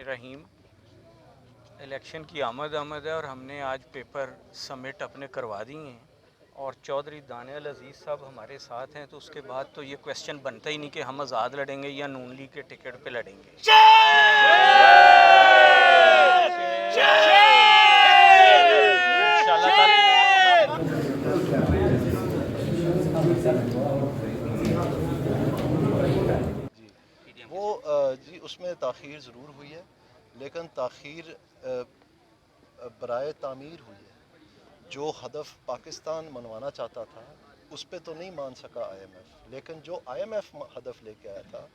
رحیم، election کی آمد ہے اور ہم نے آج پیپر سبمٹ اپنے کروا دیے ہیں اور چودھری دانیال عزیز صاحب ہمارے ساتھ ہیں، تو اس کے بعد تو یہ کویسچن بنتا ہی نہیں کہ ہم آزاد لڑیں گے یا نون لیگ کے ٹکٹ پہ لڑیں گے۔ انشاءاللہ تعالی جی اس میں تاخیر ضرور ہوئی ہے، لیکن تاخیر برائے تعمیر ہوئی ہے۔ جو ہدف پاکستان منوانا چاہتا تھا اس پہ تو نہیں مان سکا آئی ایم ایف، لیکن جو آئی ایم ایف ہدف لے کے آیا تھا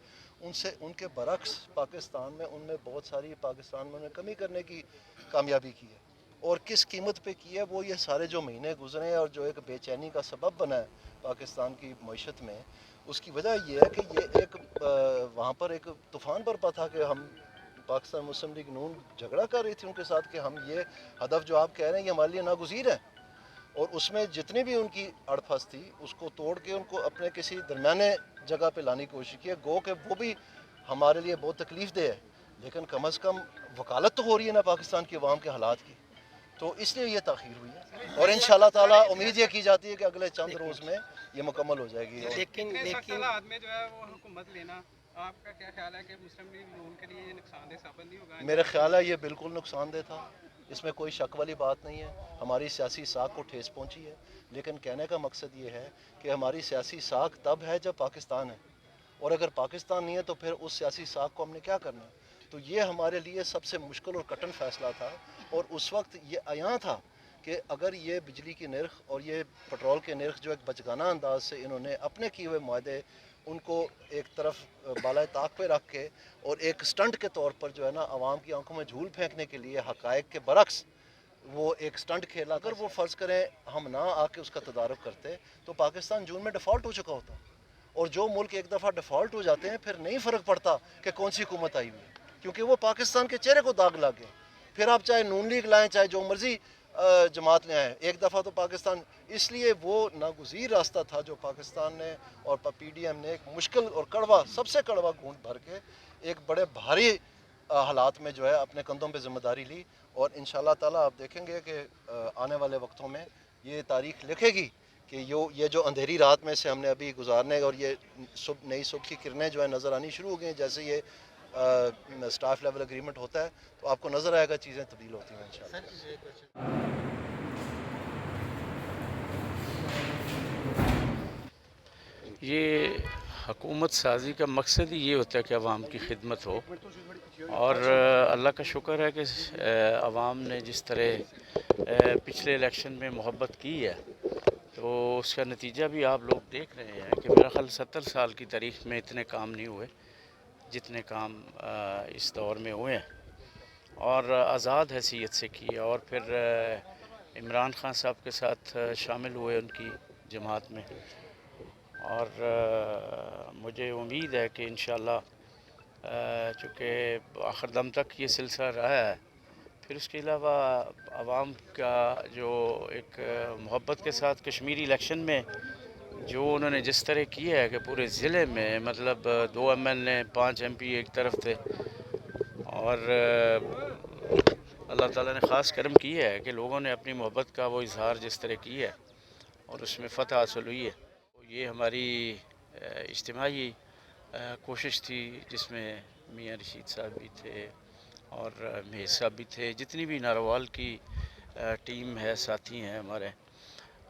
ان کے برعکس پاکستان میں بہت ساری پاکستان میں کمی کرنے کی کامیابی کی ہے، اور کس قیمت پہ کی ہے وہ یہ سارے جو مہینے گزرے ہیں اور جو ایک بے چینی کا سبب بنا ہے پاکستان کی معیشت میں، اس کی وجہ یہ ہے کہ یہ ایک وہاں پر ایک طوفان برپا تھا کہ ہم پاکستان مسلم لیگ نون جھگڑا کر رہی تھی ان کے ساتھ کہ ہم یہ ہدف جو آپ کہہ رہے ہیں یہ ہمارے لیے ناگزیر ہے، اور اس میں جتنی بھی ان کی اڑ پھنس تھی اس کو توڑ کے ان کو اپنے کسی درمیانے جگہ پہ لانے کی کوشش کی ہے، گو کہ وہ بھی ہمارے لیے بہت تکلیف دہ ہے، لیکن کم از کم وکالت تو ہو رہی ہے نا پاکستان کے عوام کے حالات کی، تو اس لیے یہ تاخیر ہوئی ہے، اور انشاءاللہ تعالیٰ امید یہ کی جاتی ہے کہ اگلے چند روز میں یہ مکمل ہو جائے گی۔ لیکن حالات میں جو ہے وہ حکومت لینا، آپ کا کیا خیال ہے کہ مسلم لیگ نون کے لیے یہ نقصان دہ ثابت نہیں ہوگا؟ میرا خیال ہے یہ بالکل نقصان دہ تھا، اس میں کوئی شک والی بات نہیں ہے، ہماری سیاسی ساکھ کو ٹھیس پہنچی ہے، لیکن کہنے کا مقصد یہ ہے کہ ہماری سیاسی ساکھ تب ہے جب پاکستان ہے، اور اگر پاکستان نہیں ہے تو پھر اس سیاسی ساکھ کو ہم نے کیا کرنا ہے؟ تو یہ ہمارے لیے سب سے مشکل اور کٹن فیصلہ تھا، اور اس وقت یہ عیاں تھا کہ اگر یہ بجلی کی نرخ اور یہ پٹرول کے نرخ جو ایک بچگانہ انداز سے انہوں نے اپنے کیے ہوئے معاہدے ان کو ایک طرف بالائے طاق پہ رکھ کے اور ایک سٹنٹ کے طور پر جو ہے نا عوام کی آنکھوں میں جھول پھینکنے کے لیے حقائق کے برعکس وہ ایک سٹنٹ کھیلا، اگر وہ فرض کریں ہم نہ آ کے اس کا تدارک کرتے تو پاکستان جون میں ڈیفالٹ ہو چکا ہوتا، اور جو ملک ایک دفعہ ڈیفالٹ ہو جاتے ہیں پھر نہیں فرق پڑتا کہ کون سی حکومت آئی ہوئی ہے، کیونکہ وہ پاکستان کے چہرے کو داغ لگ گئے، پھر آپ چاہے نون لیگ لائیں چاہے جو مرضی جماعت لے آئیں، ایک دفعہ تو پاکستان، اس لیے وہ ناگزیر راستہ تھا جو پاکستان نے اور پی ڈی ایم نے ایک مشکل اور کڑوا، سب سے کڑوا گھونٹ بھر کے ایک بڑے بھاری حالات میں جو ہے اپنے کندھوں پہ ذمہ داری لی، اور انشاءاللہ تعالیٰ آپ دیکھیں گے کہ آنے والے وقتوں میں یہ تاریخ لکھے گی کہ یہ جو اندھیری رات میں سے ہم نے ابھی گزارنے اور یہ نئی صبح کی کرنیں جو ہے نظر آنی شروع ہو گئی ہیں، جیسے یہ سٹاف لیول اگریمنٹ ہوتا ہے تو آپ کو نظر آئے گا چیزیں تبدیل ہوتی ہیں انشاءاللہ۔ یہ حکومت سازی کا مقصد ہی یہ ہوتا ہے کہ عوام کی خدمت ہو، اور اللہ کا شکر ہے کہ عوام نے جس طرح پچھلے الیکشن میں محبت کی ہے تو اس کا نتیجہ بھی آپ لوگ دیکھ رہے ہیں کہ میرا خیال 70 سال کی تاریخ میں اتنے کام نہیں ہوئے جتنے کام اس دور میں ہوئے ہیں، اور آزاد حیثیت سے کیا، اور پھر عمران خان صاحب کے ساتھ شامل ہوئے ان کی جماعت میں، اور مجھے امید ہے کہ انشاءاللہ چونکہ آخر دم تک یہ سلسلہ رہا ہے، پھر اس کے علاوہ عوام کا جو ایک محبت کے ساتھ کشمیری الیکشن میں جو انہوں نے جس طرح کیا ہے کہ پورے ضلع میں مطلب 2 M L A 5 M P ایک طرف تھے، اور اللہ تعالیٰ نے خاص کرم کیا ہے کہ لوگوں نے اپنی محبت کا وہ اظہار جس طرح کیا ہے اور اس میں فتح حاصل ہوئی ہے، یہ ہماری اجتماعی کوشش تھی جس میں میاں رشید صاحب بھی تھے اور مہیز صاحب بھی تھے، جتنی بھی ناروال کی ٹیم ہے، ساتھی ہیں ہمارے،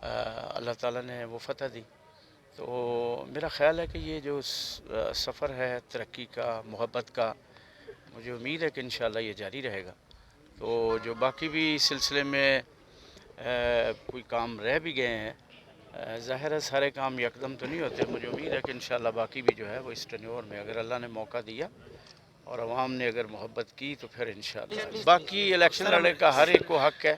اللہ تعالیٰ نے وہ فتح دی۔ تو میرا خیال ہے کہ یہ جو سفر ہے ترقی کا، محبت کا، مجھے امید ہے کہ انشاءاللہ یہ جاری رہے گا۔ تو جو باقی بھی سلسلے میں کوئی کام رہ بھی گئے ہیں، ظاہر ہے سارے کام یکدم تو نہیں ہوتے، مجھے امید ہے کہ انشاءاللہ باقی بھی جو ہے وہ اس ٹینیور میں اگر اللہ نے موقع دیا اور عوام نے اگر محبت کی تو پھر انشاءاللہ باقی الیکشن لڑنے کا ہر ایک کو حق ہے،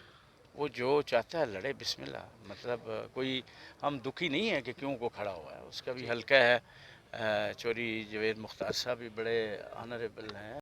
وہ جو چاہتا ہے لڑے، بسم اللہ، مطلب کوئی ہم دکھی نہیں ہے کہ کیوں کو کھڑا ہوا ہے، اس کا بھی حلقہ ہے۔ چوری جوید مختار صاحب بھی بڑے آنریبل ہیں۔